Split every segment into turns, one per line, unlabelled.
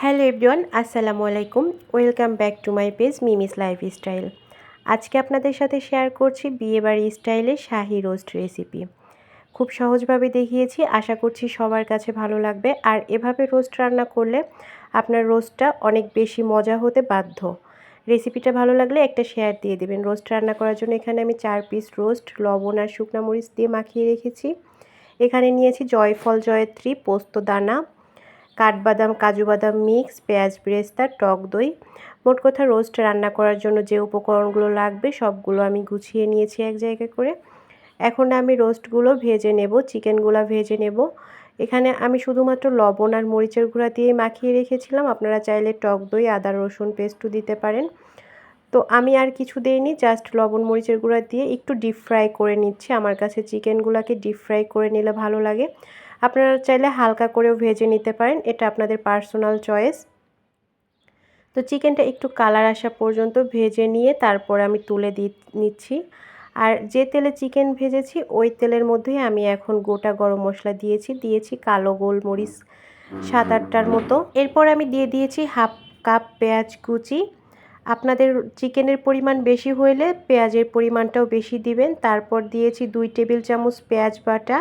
Hello everyone, আসসালামু আলাইকুম। Welcome back to my page Mimi's lifestyle. আজকে আপনাদের সাথে শেয়ার করছি বিয়েবাড়ি স্টাইলে শাহি রোস্ট রেসিপি। খুব সহজভাবে দেখিয়েছি, আশা করছি সবার কাছে ভালো লাগবে। আর এভাবে রোস্ট রান্না করলে আপনার রোস্টটা অনেক বেশি মজা হতে বাধ্য। রেসিপিটা ভালো লাগলে একটা শেয়ার দিয়ে দেবেন। রোস্ট রান্না করার জন্য এখানে আমি 4 পিস রোস্ট লবণ আর শুকনো মরিচ দিয়ে মাখিয়ে রেখেছি। এখানে নিয়েছি জয়ফল, জয়ত্রী, পোস্ত দানা, কাঠবাদাম, কাজু বাদাম মিক্স, পেঁয়াজ বেরেস্তা, টক দই। মোট কথা রোস্ট রান্না করার জন্য যে উপকরণগুলো লাগবে সবগুলো আমি গুছিয়ে নিয়েছি এক জায়গায় করে। এখন আমি রোস্টগুলো ভেজে নেব, চিকেনগুলো ভেজে নেব। এখানে আমি শুধুমাত্র লবণ আর মরিচের গুঁড়া দিয়ে মাখিয়ে রেখেছিলাম। আপনারা চাইলে টক দই, আদা রসুন পেস্টও দিতে পারেন। তো আমি আর কিছু দেইনি, জাস্ট লবণ মরিচের গুঁড়া দিয়ে একটু ডিপ ফ্রাই করে নিচ্ছি। আমার কাছে চিকেনগুলোকে ডিপ ফ্রাই করে নিলে ভালো লাগে। আপনারা চাইলে হালকা করেও ভেজে নিতে পারেন, এটা আপনাদের পার্সোনাল চয়েস। তো চিকেনটা একটু কালার আসা পর্যন্ত ভেজে নিয়ে তারপর আমি তুলে নিচ্ছি। আর যে তেলে চিকেন ভেজেছি ওই তেলের মধ্যেই আমি এখন গোটা গরম মশলা দিয়েছি কালো গোলমরিচ 7-8টার মতো। এরপর আমি দিয়ে দিয়েছি হাফ কাপ পেঁয়াজ কুচি। আপনাদের চিকেনের পরিমাণ বেশি হলে পেঁয়াজের পরিমাণটাও বেশি দিবেন। তারপর দিয়েছি 2 টেবিল চামচ পেঁয়াজ বাটা,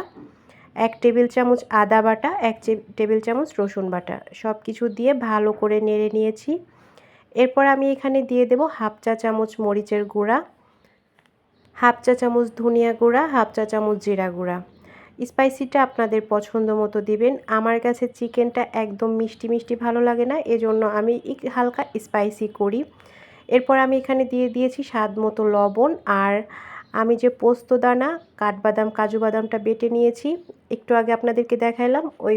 1 টেবিল চামচ আদা বাটা, 1 টেবিল চামচ রসুন বাটা। সব কিছু দিয়ে ভালো করে নেড়ে নিয়েছি। এরপর আমি এখানে দিয়ে দেব হাফ চা চামচ মরিচের গুঁড়া, হাফ চা চামচ ধনিয়া গুঁড়া, হাফ চা চামচ জিরা গুঁড়া। স্পাইসিটা আপনাদের পছন্দ মতো দিবেন। আমার কাছে চিকেনটা একদম মিষ্টি মিষ্টি ভালো লাগে না, এজন্য আমি হালকা স্পাইসি করি। এরপর আমি এখানে দিয়ে দিয়েছি স্বাদ মতো লবণ। আর আমি যে পোস্ত দানা, কাঠবাদাম, কাজু বাদামটা বেটে নিয়েছি, একটু আগে আপনাদেরকে দেখাইলাম, ওই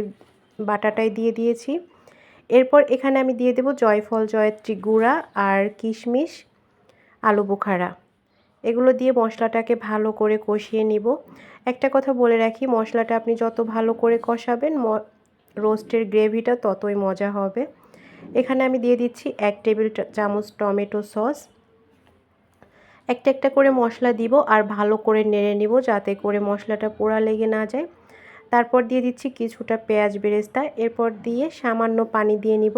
বাটাটাই দিয়ে দিয়েছি। এরপর এখানে আমি দিয়ে দেব জয়ফল, জয়ত্রী গুঁড়া আর কিশমিশ, আলু বোখারা। এগুলো দিয়ে মশলাটাকে ভালো করে কষিয়ে নিব। একটা কথা বলে রাখি, মশলাটা আপনি যত ভালো করে কষাবেন রোস্টের গ্রেভিটা ততই মজা হবে। এখানে আমি দিয়ে দিচ্ছি 1 টেবিল চামচ টমেটো সস। একটা একটা করে মশলা দিব আর ভালো করে নেড়ে নিব যাতে করে মশলাটা পোড়া লেগে না যায়। তারপর দিয়ে দিচ্ছি কিছুটা পেঁয়াজ বেরেস্তা। এরপর দিয়ে সামান্য পানি দিয়ে নিব।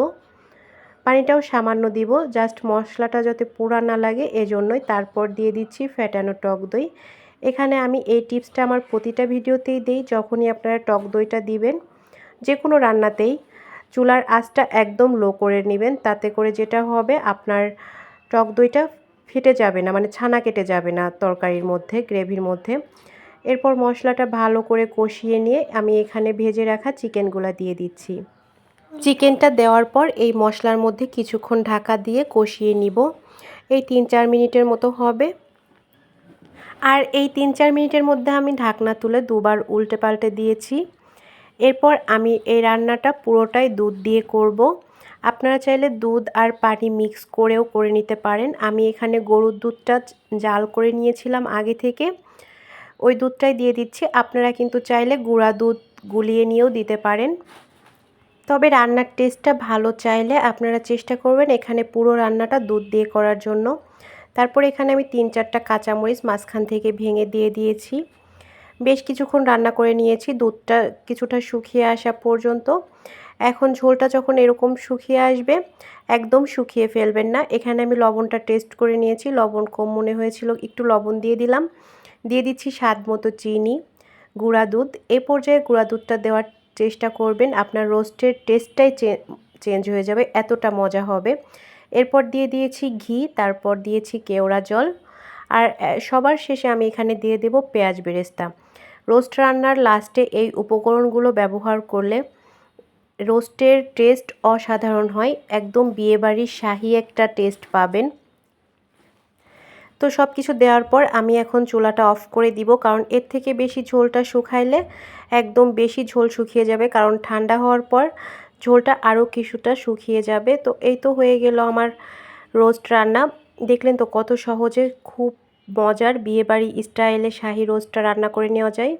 পানিটাও সামান্য দিব, জাস্ট মশলাটা যাতে পোড়া না লাগে এজন্যই। তারপর দিয়ে দিচ্ছি ফ্যাটানো টক দই। এখানে আমি এই টিপসটা আমার প্রতিটা ভিডিওতেই দেই। যখনই আপনারা টক দইটা দিবেন যে কোনো রান্নাতেই চুলার আঁচটা একদম লো করে নেবেন। তাতে করে যেটা হবে, আপনার টক দইটা ফেটে যাবে না, মানে ছানা কেটে যাবে না তরকারির মধ্যে, গ্রেভির মধ্যে। এরপর মশলাটা ভালো করে কষিয়ে নিয়ে আমি এখানে ভেজে রাখা চিকেনগুলো দিয়ে দিচ্ছি। চিকেনটা দেওয়ার পর এই মশলার মধ্যে কিছুক্ষণ ঢাকা দিয়ে কষিয়ে নিব। এই 3-4 মিনিটের মতো হবে। আর এই 3-4 মিনিটের মধ্যে আমি ঢাকনা তুলে দুবার উল্টে পাল্টে দিয়েছি। এরপর আমি এই রান্নাটা পুরোটাই দুধ দিয়ে করব। আপনারা চাইলে দুধ আর পানি মিক্স করেও করে নিতে পারেন। আমি এখানে গরুর দুধটা জাল করে নিয়েছিলাম আগে থেকে, ওই দুধটাই দিয়ে দিচ্ছি। আপনারা কিন্তু চাইলে গুঁড়া দুধ গুলিয়ে নিয়েও দিতে পারেন। তবে রান্নার টেস্টটা ভালো চাইলে আপনারা চেষ্টা করবেন এখানে পুরো রান্নাটা দুধ দিয়ে করার জন্য। তারপর এখানে আমি 3-4টা কাঁচামরিচ মাঝখান থেকে ভেঙে দিয়ে দিয়েছি। বেশ কিছুক্ষণ রান্না করে নিয়েছি, দুধটা কিছুটা শুকিয়ে আসা পর্যন্ত। এখন ঝোলটা যখন এরকম শুকিয়ে আসবে, একদম শুকিয়ে ফেলবেন না। এখানে আমি লবণটা টেস্ট করে নিয়েছি, লবণ কম মনে হয়েছিল, একটু লবণ দিয়ে দিলাম। দিয়ে দিচ্ছি স্বাদ মতো চিনি, গুঁড়া দুধ। এই পর্যায়ে গুঁড়া দুধটা দেওয়ার চেষ্টা করবেন, আপনার রোস্টের টেস্টটাই চেঞ্জ হয়ে যাবে, এতটা মজা হবে। এরপর দিয়ে দিয়েছি ঘি, তারপর দিয়েছি কেওড়া জল। আর সবার শেষে আমি এখানে দিয়ে দেব পেঁয়াজ বেরেস্তা। রোস্ট রান্নার লাস্টে এই উপকরণগুলো ব্যবহার করলে রোস্টের টেস্ট অসাধারণ হয়, একদম বিয়েবাড়ির শাহী একটা টেস্ট পাবেন। তো সব কিছু দেওয়ার পর আমি এখন চুলাটা অফ করে দিব, কারণ এর থেকে বেশি ঝোলটা শুকাইলে একদম বেশি ঝোল শুকিয়ে যাবে, কারণ ঠান্ডা হওয়ার পর ঝোলটা আরও কিছুটা শুকিয়ে যাবে। তো এই তো হয়ে গেল আমার রোস্ট রান্না। দেখলেন তো কত সহজে খুব মজার বিয়েবাড়ি স্টাইলে শাহী রোস্টটা রান্না করে নেওয়া যায়।